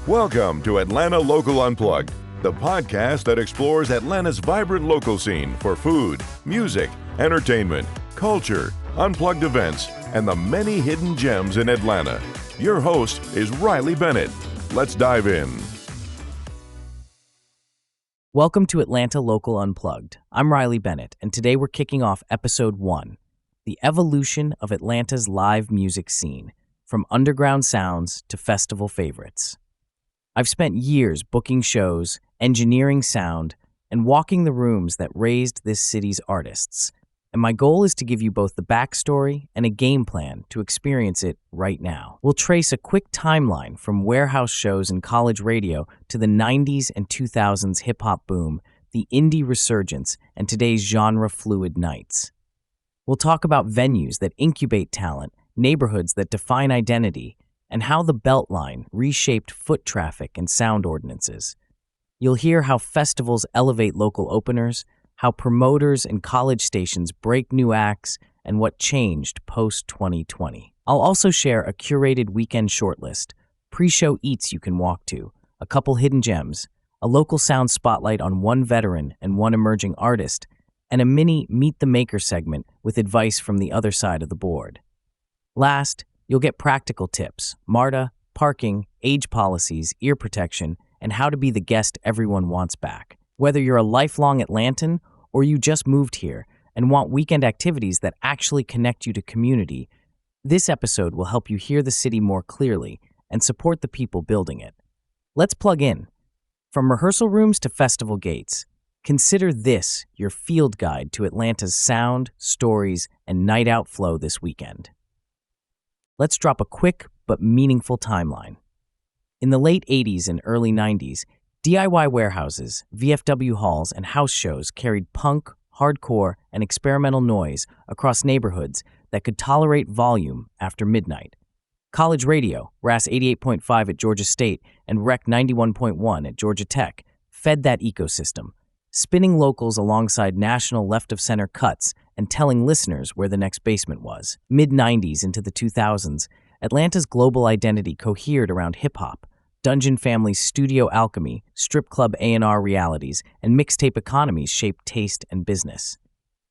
Welcome to Atlanta Local Unplugged, the podcast that explores Atlanta's vibrant local scene for food, music, entertainment, culture, unplugged events, and the many hidden gems in Atlanta. Your host is Riley Bennett. Let's dive in. Welcome to Atlanta Local Unplugged. I'm Riley Bennett, and today we're kicking off Episode 1, the evolution of Atlanta's live music scene, from underground sounds to festival favorites. I've spent years booking shows, engineering sound, and walking the rooms that raised this city's artists, and my goal is to give you both the backstory and a game plan to experience it right now. We'll trace a quick timeline from warehouse shows and college radio to the 90s and 2000s hip-hop boom, the indie resurgence, and today's genre-fluid nights. We'll talk about venues that incubate talent, neighborhoods that define identity, and how the Beltline reshaped foot traffic and sound ordinances. You'll hear how festivals elevate local openers, how promoters and college stations break new acts, and what changed post-2020. I'll also share a curated weekend shortlist, pre-show eats you can walk to, a couple hidden gems, a local sound spotlight on one veteran and one emerging artist, and a mini Meet the Maker segment with advice from the other side of the board. Last, you'll get practical tips, MARTA, parking, age policies, ear protection, and how to be the guest everyone wants back. Whether you're a lifelong Atlantan or you just moved here and want weekend activities that actually connect you to community, this episode will help you hear the city more clearly and support the people building it. Let's plug in. From rehearsal rooms to festival gates, consider this your field guide to Atlanta's sound, stories, and night out flow this weekend. Let's drop a quick but meaningful timeline. In the late 80s and early 90s, DIY warehouses, VFW halls, and house shows carried punk, hardcore, and experimental noise across neighborhoods that could tolerate volume after midnight. College radio, RAS 88.5 at Georgia State and REC 91.1 at Georgia Tech, fed that ecosystem, spinning locals alongside national left-of-center cuts and telling listeners where the next basement was. Mid-90s into the 2000s, Atlanta's global identity cohered around hip-hop, Dungeon Family's studio alchemy, strip club A&R realities, and mixtape economies shaped taste and business.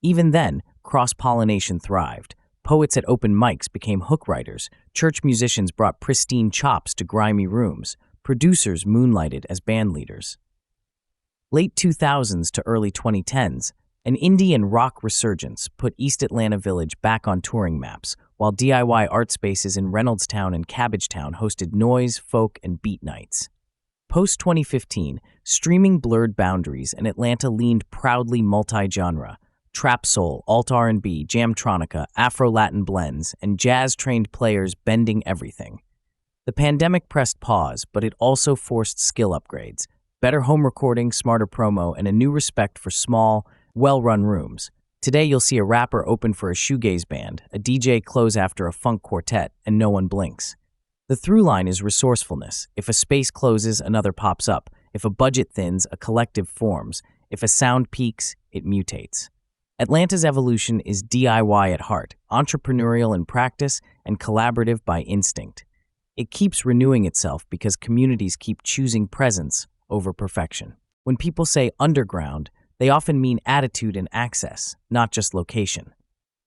Even then, cross-pollination thrived. Poets at open mics became hook writers, church musicians brought pristine chops to grimy rooms, producers moonlighted as band leaders. Late 2000s to early 2010s, an indie and rock resurgence put East Atlanta Village back on touring maps, while DIY art spaces in Reynoldstown and Cabbagetown hosted noise, folk, and beat nights. Post-2015, streaming blurred boundaries and Atlanta leaned proudly multi-genre. Trap soul, alt R&B, jamtronica, Afro-Latin blends, and jazz-trained players bending everything. The pandemic pressed pause, but it also forced skill upgrades, better home recording, smarter promo, and a new respect for small, well-run rooms. Today you'll see a rapper open for a shoegaze band, a DJ close after a funk quartet, and no one blinks. The through line is resourcefulness. If a space closes, another pops up. If a budget thins, a collective forms. If a sound peaks, it mutates. Atlanta's evolution is DIY at heart, entrepreneurial in practice, and collaborative by instinct. It keeps renewing itself because communities keep choosing presence over perfection. When people say underground, they often mean attitude and access, not just location.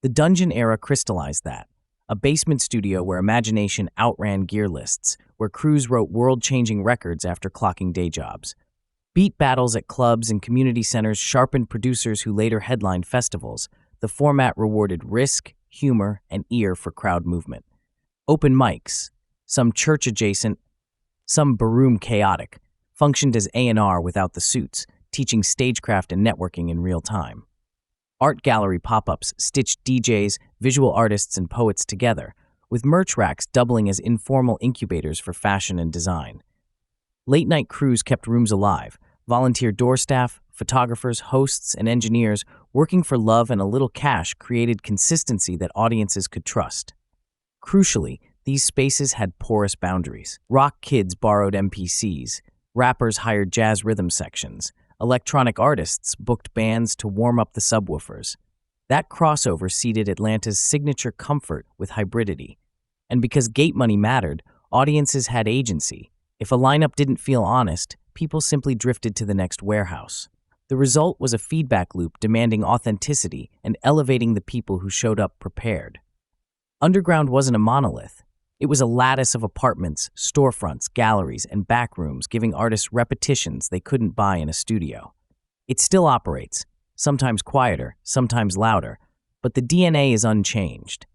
The Dungeon era crystallized that. A basement studio where imagination outran gear lists, where crews wrote world-changing records after clocking day jobs. Beat battles at clubs and community centers sharpened producers who later headlined festivals. The format rewarded risk, humor, and ear for crowd movement. Open mics, some church-adjacent, some baroom chaotic, functioned as A&R without the suits, teaching stagecraft and networking in real time. Art gallery pop-ups stitched DJs, visual artists, and poets together, with merch racks doubling as informal incubators for fashion and design. Late-night crews kept rooms alive, volunteer door staff, photographers, hosts, and engineers working for love and a little cash created consistency that audiences could trust. Crucially, these spaces had porous boundaries. Rock kids borrowed MPCs, rappers hired jazz rhythm sections, electronic artists booked bands to warm up the subwoofers. That crossover seeded Atlanta's signature comfort with hybridity. And because gate money mattered, audiences had agency. If a lineup didn't feel honest, people simply drifted to the next warehouse. The result was a feedback loop demanding authenticity and elevating the people who showed up prepared. Underground wasn't a monolith. It was a lattice of apartments, storefronts, galleries, and back rooms, giving artists repetitions they couldn't buy in a studio. It still operates, sometimes quieter, sometimes louder, but the DNA is unchanged.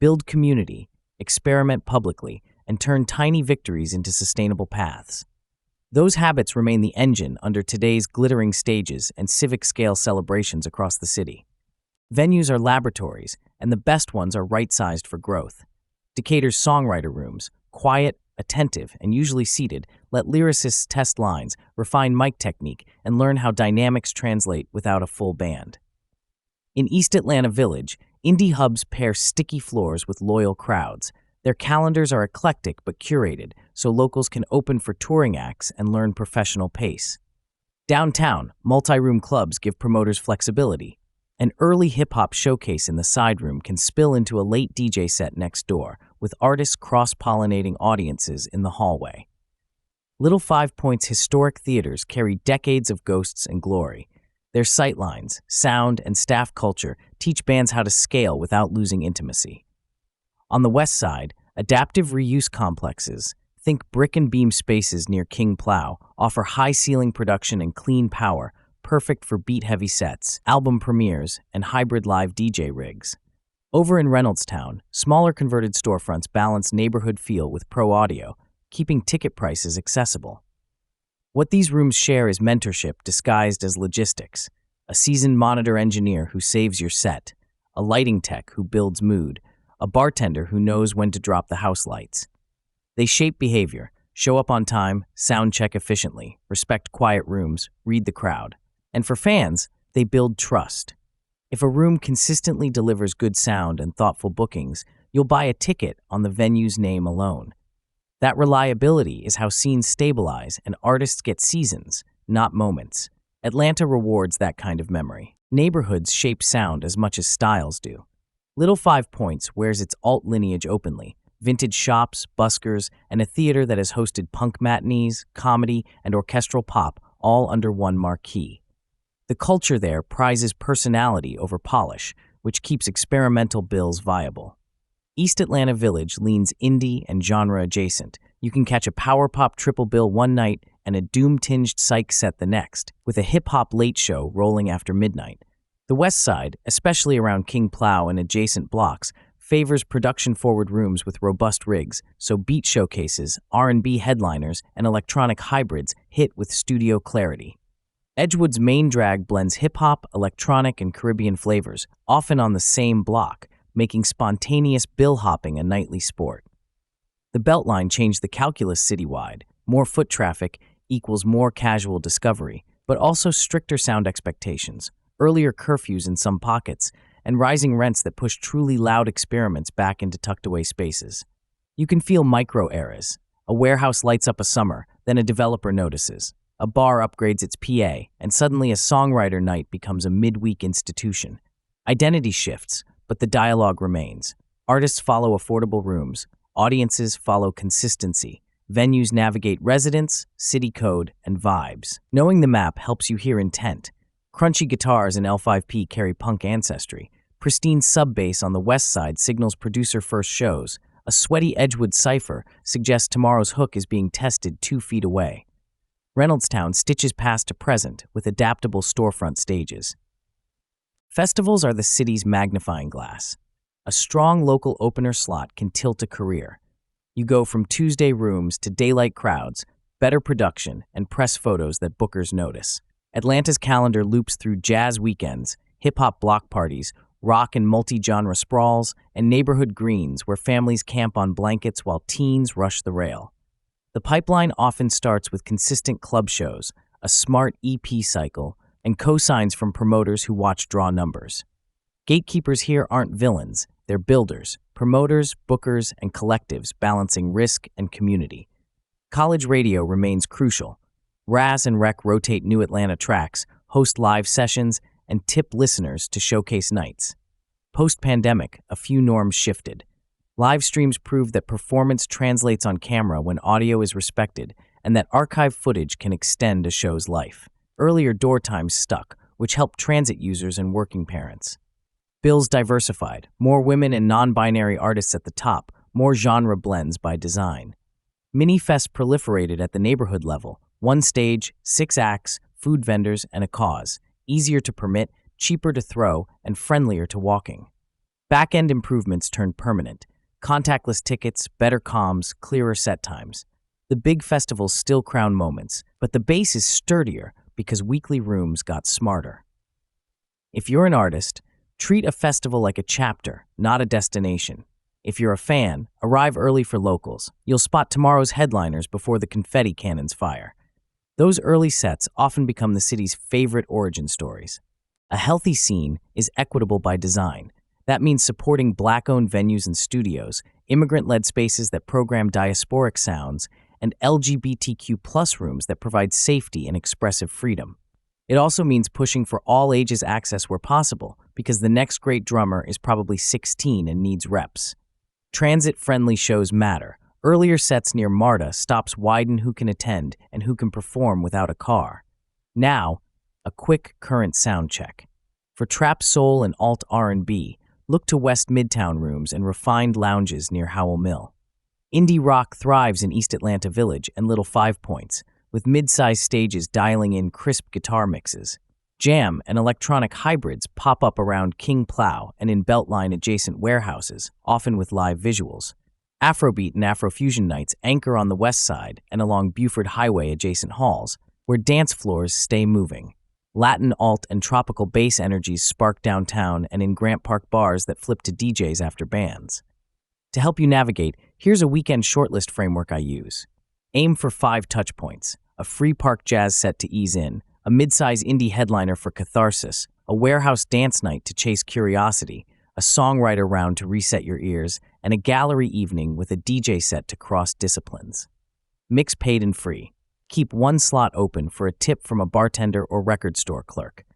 Build community, experiment publicly, and turn tiny victories into sustainable paths. Those habits remain the engine under today's glittering stages and civic-scale celebrations across the city. Venues are laboratories, and the best ones are right-sized for growth. Decatur's songwriter rooms, quiet, attentive, and usually seated, let lyricists test lines, refine mic technique, and learn how dynamics translate without a full band. In East Atlanta Village, indie hubs pair sticky floors with loyal crowds. Their calendars are eclectic but curated, so locals can open for touring acts and learn professional pace. Downtown, multi-room clubs give promoters flexibility. An early hip-hop showcase in the side room can spill into a late DJ set next door, with artists cross-pollinating audiences in the hallway. Little Five Point's historic theaters carry decades of ghosts and glory. Their sightlines, sound, and staff culture teach bands how to scale without losing intimacy. On the west side, adaptive reuse complexes, think brick and beam spaces near King Plow, offer high-ceiling production and clean power, perfect for beat-heavy sets, album premieres, and hybrid live DJ rigs. Over in Reynoldstown, smaller converted storefronts balance neighborhood feel with pro audio, keeping ticket prices accessible. What these rooms share is mentorship disguised as logistics, a seasoned monitor engineer who saves your set, a lighting tech who builds mood, a bartender who knows when to drop the house lights. They shape behavior, show up on time, sound check efficiently, respect quiet rooms, read the crowd. And for fans, they build trust. If a room consistently delivers good sound and thoughtful bookings, you'll buy a ticket on the venue's name alone. That reliability is how scenes stabilize and artists get seasons, not moments. Atlanta rewards that kind of memory. Neighborhoods shape sound as much as styles do. Little Five Points wears its alt lineage openly. Vintage shops, buskers, and a theater that has hosted punk matinees, comedy, and orchestral pop all under one marquee. The culture there prizes personality over polish, which keeps experimental bills viable. East Atlanta Village leans indie and genre adjacent. You can catch a power pop triple bill one night and a doom-tinged psych set the next, with a hip-hop late show rolling after midnight. The West Side, especially around King Plow and adjacent blocks, favors production-forward rooms with robust rigs, so beat showcases, R&B headliners, and electronic hybrids hit with studio clarity. Edgewood's main drag blends hip-hop, electronic, and Caribbean flavors, often on the same block, making spontaneous bill-hopping a nightly sport. The Beltline changed the calculus citywide. More foot traffic equals more casual discovery, but also stricter sound expectations, earlier curfews in some pockets, and rising rents that push truly loud experiments back into tucked-away spaces. You can feel micro-eras. A warehouse lights up a summer, then a developer notices. A bar upgrades its PA, and suddenly a songwriter night becomes a midweek institution. Identity shifts, but the dialogue remains. Artists follow affordable rooms. Audiences follow consistency. Venues navigate residents, city code, and vibes. Knowing the map helps you hear intent. Crunchy guitars in L5P carry punk ancestry. Pristine sub-bass on the west side signals producer-first shows. A sweaty Edgewood cipher suggests tomorrow's hook is being tested 2 feet away. Reynoldstown stitches past to present with adaptable storefront stages. Festivals are the city's magnifying glass. A strong local opener slot can tilt a career. You go from Tuesday rooms to daylight crowds, better production, and press photos that bookers notice. Atlanta's calendar loops through jazz weekends, hip-hop block parties, rock and multi-genre sprawls, and neighborhood greens where families camp on blankets while teens rush the rail. The pipeline often starts with consistent club shows, a smart EP cycle, and cosigns from promoters who watch draw numbers. Gatekeepers here aren't villains, they're builders, promoters, bookers, and collectives balancing risk and community. College radio remains crucial. Raz and Rec rotate new Atlanta tracks, host live sessions, and tip listeners to showcase nights. Post-pandemic, a few norms shifted. Live streams prove that performance translates on camera when audio is respected and that archive footage can extend a show's life. Earlier door times stuck, which helped transit users and working parents. Bills diversified, more women and non-binary artists at the top, more genre blends by design. Mini-fests proliferated at the neighborhood level, one stage, 6 acts, food vendors, and a cause, easier to permit, cheaper to throw, and friendlier to walking. Back-end improvements turned permanent. Contactless tickets, better comms, clearer set times. The big festivals still crown moments, but the base is sturdier because weekly rooms got smarter. If you're an artist, treat a festival like a chapter, not a destination. If you're a fan, arrive early for locals. You'll spot tomorrow's headliners before the confetti cannons fire. Those early sets often become the city's favorite origin stories. A healthy scene is equitable by design. That means supporting Black-owned venues and studios, immigrant-led spaces that program diasporic sounds, and LGBTQ+ rooms that provide safety and expressive freedom. It also means pushing for all ages access where possible, because the next great drummer is probably 16 and needs reps. Transit-friendly shows matter. Earlier sets near MARTA stops widen who can attend and who can perform without a car. Now, a quick current sound check. For trap soul and alt R&B, look to West Midtown rooms and refined lounges near Howell Mill. Indie rock thrives in East Atlanta Village and Little Five Points, with mid-sized stages dialing in crisp guitar mixes. Jam and electronic hybrids pop up around King Plow and in Beltline-adjacent warehouses, often with live visuals. Afrobeat and Afrofusion nights anchor on the west side and along Buford Highway-adjacent halls, where dance floors stay moving. Latin, alt, and tropical bass energies spark downtown and in Grant Park bars that flip to DJs after bands. To help you navigate, here's a weekend shortlist framework I use. Aim for 5 touch points: a free park jazz set to ease in, a mid-size indie headliner for catharsis, a warehouse dance night to chase curiosity, a songwriter round to reset your ears, and a gallery evening with a DJ set to cross disciplines. Mix paid and free. Keep one slot open for a tip from a bartender or record store clerk.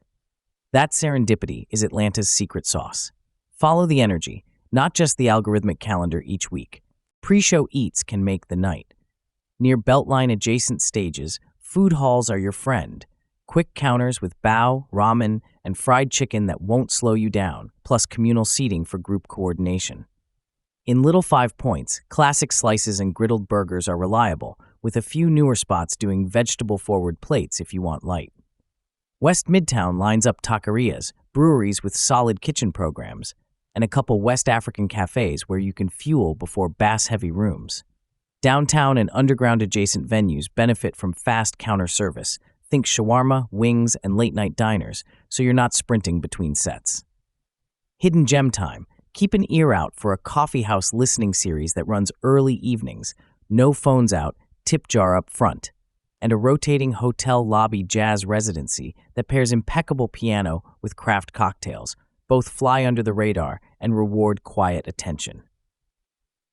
That serendipity is Atlanta's secret sauce. Follow the energy, not just the algorithmic calendar each week. Pre-show eats can make the night. Near Beltline-adjacent stages, food halls are your friend. Quick counters with bao, ramen, and fried chicken that won't slow you down, plus communal seating for group coordination. In Little Five Points, classic slices and griddled burgers are reliable, with a few newer spots doing vegetable-forward plates if you want light. West Midtown lines up taquerias, breweries with solid kitchen programs, and a couple West African cafes where you can fuel before bass-heavy rooms. Downtown and underground-adjacent venues benefit from fast counter service. Think shawarma, wings, and late-night diners, so you're not sprinting between sets. Hidden gem time. Keep an ear out for a coffeehouse listening series that runs early evenings, no phones out, tip jar up front, and a rotating hotel lobby jazz residency that pairs impeccable piano with craft cocktails. Both fly under the radar and reward quiet attention.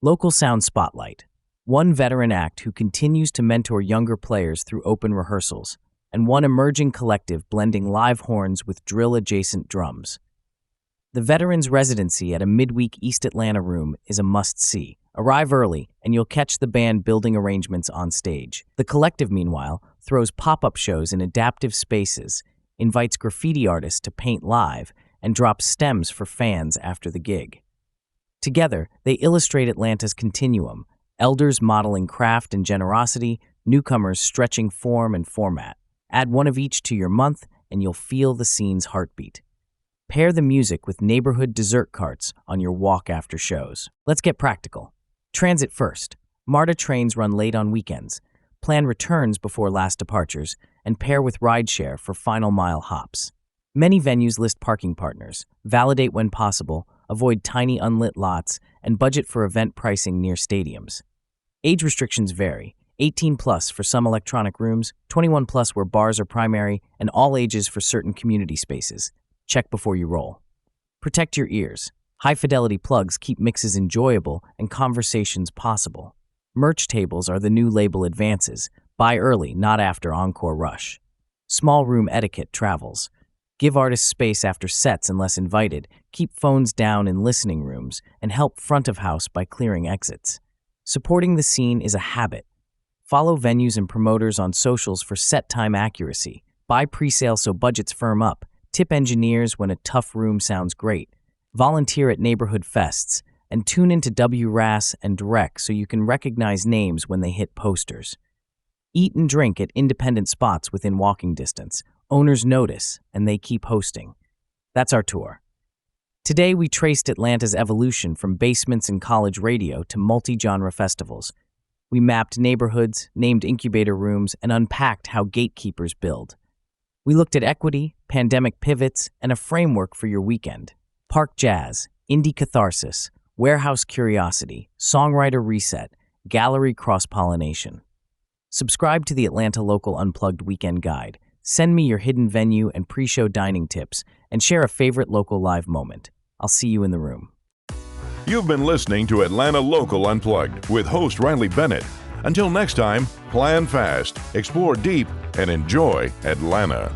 Local Sound Spotlight. One veteran act who continues to mentor younger players through open rehearsals, and one emerging collective blending live horns with drill-adjacent drums. The Veterans Residency at a midweek East Atlanta room is a must-see. Arrive early, and you'll catch the band building arrangements on stage. The collective, meanwhile, throws pop-up shows in adaptive spaces, invites graffiti artists to paint live, and drops stems for fans after the gig. Together, they illustrate Atlanta's continuum, elders modeling craft and generosity, newcomers stretching form and format. Add one of each to your month, and you'll feel the scene's heartbeat. Pair the music with neighborhood dessert carts on your walk after shows. Let's get practical. Transit first. MARTA trains run late on weekends. Plan returns before last departures, and pair with rideshare for final mile hops. Many venues list parking partners. Validate when possible, avoid tiny unlit lots, and budget for event pricing near stadiums. Age restrictions vary. 18 plus for some electronic rooms, 21 plus where bars are primary, and all ages for certain community spaces. Check before you roll. Protect your ears. High-fidelity plugs keep mixes enjoyable and conversations possible. Merch tables are the new label advances. Buy early, not after encore rush. Small room etiquette travels. Give artists space after sets unless invited, keep phones down in listening rooms, and help front of house by clearing exits. Supporting the scene is a habit. Follow venues and promoters on socials for set time accuracy. Buy pre-sale so budgets firm up. Tip engineers when a tough room sounds great. Volunteer at neighborhood fests. And tune into WRAS and Direct so you can recognize names when they hit posters. Eat and drink at independent spots within walking distance. Owners notice, and they keep hosting. That's our tour. Today, we traced Atlanta's evolution from basements and college radio to multi-genre festivals. We mapped neighborhoods, named incubator rooms, and unpacked how gatekeepers build. We looked at equity, pandemic pivots, and a framework for your weekend. Park jazz, indie catharsis, warehouse curiosity, songwriter reset, gallery cross-pollination. Subscribe to the Atlanta Local Unplugged Weekend Guide. Send me your hidden venue and pre-show dining tips, and share a favorite local live moment. I'll see you in the room. You've been listening to Atlanta Local Unplugged with host Riley Bennett. Until next time, plan fast, explore deep, and enjoy Atlanta.